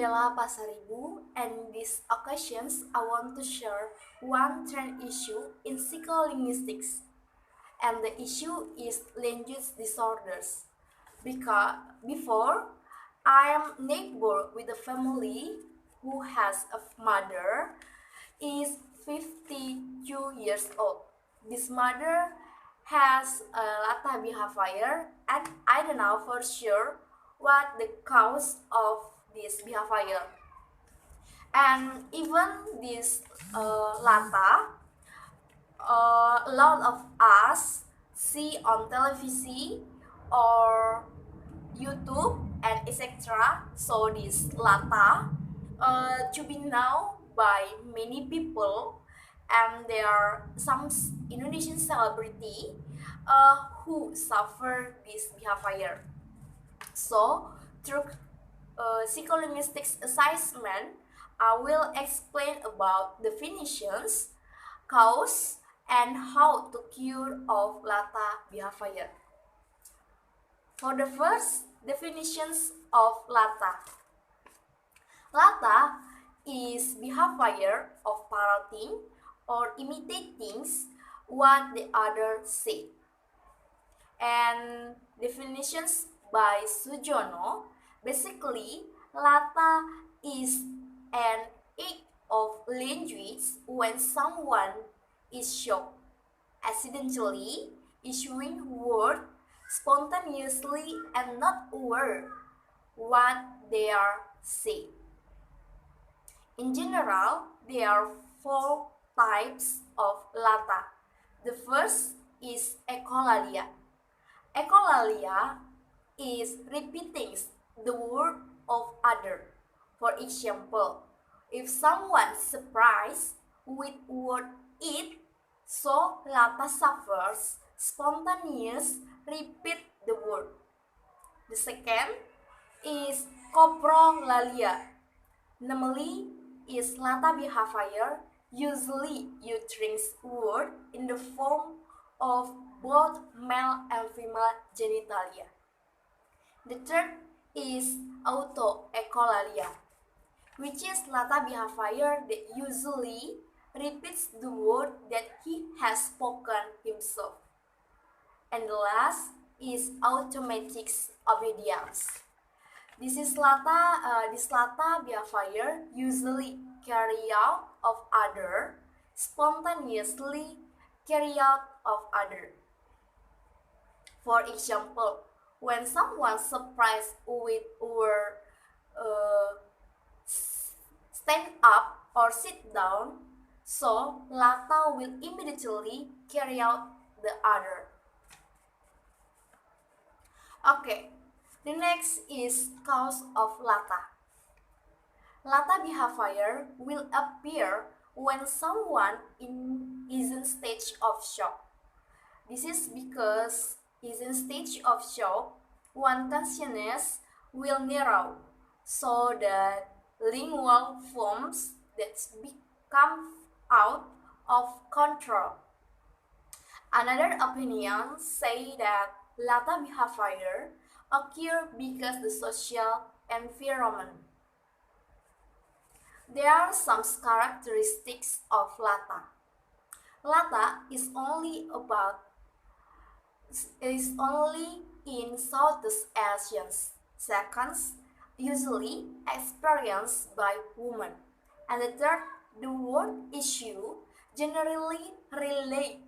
Bella Pasaribu, and these occasions I want to share one trend issue in psycholinguistics, and the issue is language disorders. Because before, I am neighbor with a family who has a mother is 52 years old. This mother has a Lata behavior, and I don't know for sure what the cause of this behavior. And even this Lata, a lot of us see on television or YouTube and etc. So this Lata to be known by many people, and there are some Indonesian celebrity who suffer this behavior. So through psycholinguistics assessment, I will explain about definitions, cause, and how to cure of Lata behavior. For the first definitions of Lata. Lata is behavior of parroting or imitating what the other say. And definitions by Sujono, basically Lata is an act of language when someone is shocked, accidentally issuing words spontaneously and not aware what they are saying. In general, there are four types of Lata. The first is echolalia. Echolalia is repeating the word of other. For example, if someone surprised with word it, so Lata suffers spontaneous repeat the word. The second is coprolalia. Namely is Lata behavior, usually using word in the form of both male and female genitalia. The third is autoecholalia, which is Lata behavior that usually repeats the word that he has spoken himself. And the last is automatic obedience. This Lata behavior usually carry out of other, spontaneously carry out of other. For example, when someone surprised with word stand up or sit down, so Lata will immediately carry out the other. Okay, the next is cause of Lata. Lata behavior will appear when someone is in stage of shock. This is because in stage of shock, one consciousness will narrow, so that lingual forms that become out of control. Another opinion say that Lata behavior occur because the social environment. There are some characteristics of Lata. Lata is only in Southeast Asian seconds, usually experienced by women. And the third, the word issue generally relate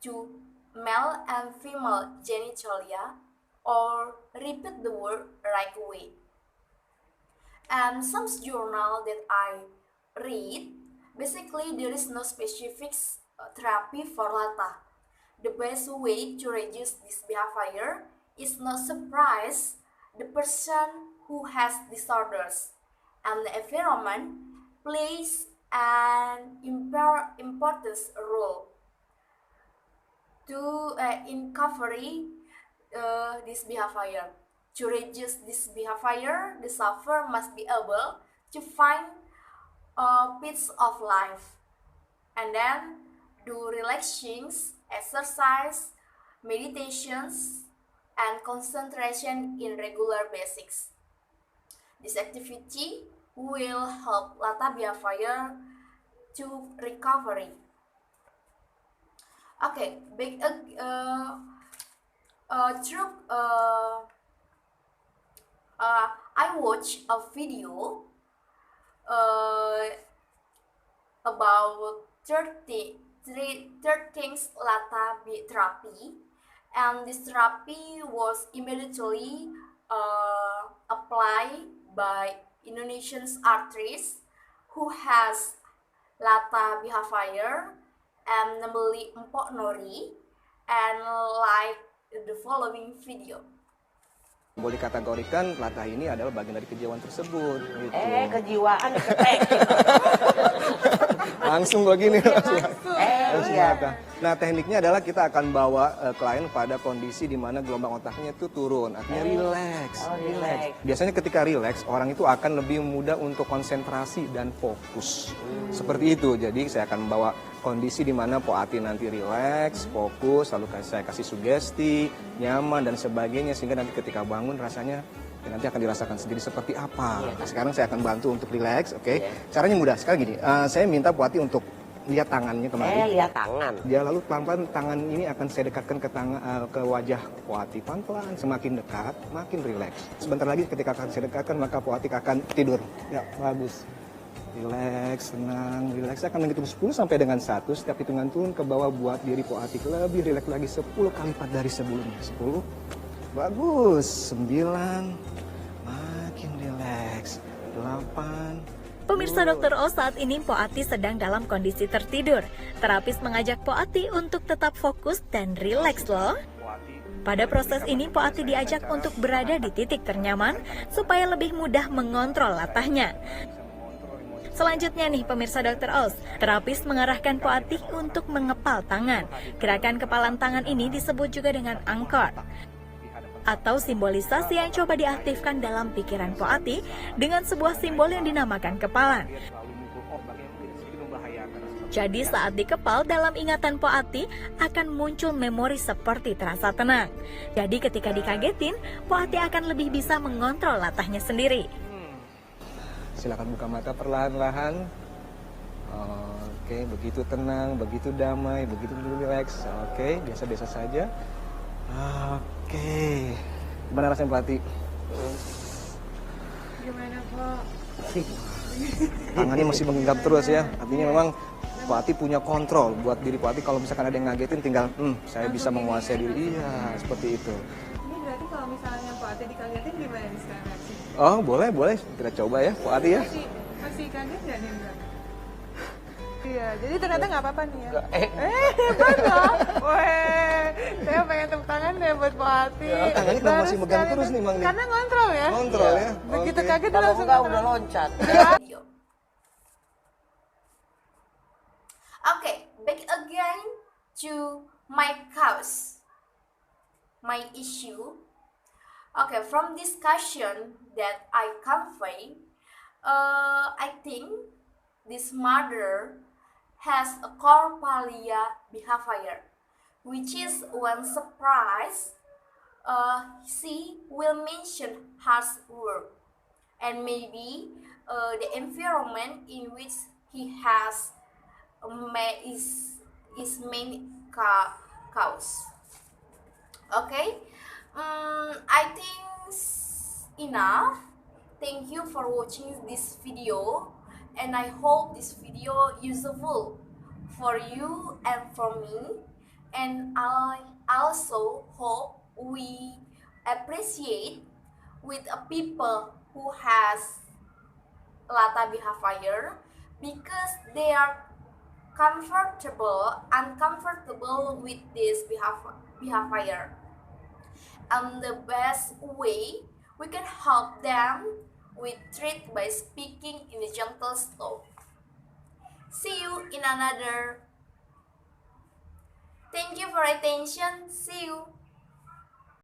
to male and female genitalia or repeat the word right away. And some journal that I read, basically there is no specific therapy for Lata. The best way to reduce this behavior is not surprise the person who has disorders, and the environment plays an important role to in covering this behavior. To reduce this behavior, the sufferer must be able to find a piece of life, and then do relaxations, exercise, meditations, and concentration in regular basics. This activity will help Lata behavior to recovery. Okay, I watched a video uh, about 13 Lata therapy, and this therapy was immediately applied by Indonesian artist who has Lata behavior and namely Mpok Nori, and like the following video. Boleh dikategorikan Lata ini adalah bagian dari kejiwaan tersebut. Gitu. Kejiwaan langsung begini. Langsung iya. Nah, tekniknya adalah kita akan bawa klien pada kondisi di mana gelombang otaknya itu turun, artinya relax. relax. Biasanya ketika relax, orang itu akan lebih mudah untuk konsentrasi dan fokus. Seperti itu. Jadi saya akan bawa kondisi di mana Po Ati nanti relax, fokus, lalu saya kasih sugesti, nyaman dan sebagainya, sehingga nanti ketika bangun rasanya nanti akan dirasakan sendiri seperti apa. Nah, sekarang saya akan bantu untuk relax, oke? Caranya mudah sekali gini. Saya minta Po Ati untuk lihat tangannya kembali. Lihat tangan. Dia lalu pelan-pelan tangan ini akan saya dekatkan ke ke wajah Po Ati. Pelan-pelan, semakin dekat, makin relax. Sebentar lagi ketika akan saya dekatkan, maka Po Ati akan tidur. Ya, bagus. Relax, tenang, relax. Saya akan menghitung 10 sampai dengan 1. Setiap hitungan turun ke bawah buat diri Po Ati lebih relax lagi 10 kali lipat dari sebelumnya. 10. Bagus. 9. Makin relax. 8. Pemirsa Dr. O, saat ini Po Ati sedang dalam kondisi tertidur. Terapis mengajak Po Ati untuk tetap fokus dan rileks loh. Pada proses ini Po Ati diajak untuk berada di titik ternyaman supaya lebih mudah mengontrol latahnya. Selanjutnya nih pemirsa Dr. Oz, terapis mengarahkan Po Ati untuk mengepal tangan. Gerakan kepalan tangan ini disebut juga dengan angkor, atau simbolisasi yang coba diaktifkan dalam pikiran Po Ati dengan sebuah simbol yang dinamakan kepalan. Jadi saat dikepal, dalam ingatan Po Ati akan muncul memori seperti terasa tenang. Jadi ketika dikagetin, Po Ati akan lebih bisa mengontrol latahnya sendiri. Silakan buka mata perlahan-lahan. Oke, begitu tenang, begitu damai, begitu relax. Oke, biasa-biasa saja. Oke, gimana rasanya Po Ati? Gimana Pak? Tangannya masih menggenggam terus ya. Artinya memang Po Ati punya kontrol buat diri Po Ati. Kalau misalkan ada yang ngagetin, tinggal saya bisa menguasai diri. Iya, seperti itu. Ini berarti kalau misalnya Pak Ati dikagetin gimana nih sekarang reaksi? Oh, boleh. Kita coba ya Po Ati ya. Masih kaget nggak nih Mbak? Iya, jadi ternyata nggak apa-apa nih ya? Hebat loh! Weh, saya pengen tepuk tangan deh buat Pak Ati. Tangannya kenapa masih megang terus nih Mang? Karena ngontrol ya? Kontrol ya? Begitu Oke. kaget dia Kalau langsung enggak ngontrol. udah loncat. Video. Okay, back again to my cause, my issue. Okay, from discussion that I convey, I think this mother has a corpalia behavior, which is when surprised, she will mention harsh word, and maybe the environment in which he has is main cause. Okay, I think enough. Thank you for watching this video, and I hope this video useful for you and for me, and I also hope we appreciate with a people who has Lata behavior, because they are uncomfortable with this behavior. And the best way we can help them with treat by speaking in a gentle tone. See you in another. Thank you for attention. See you.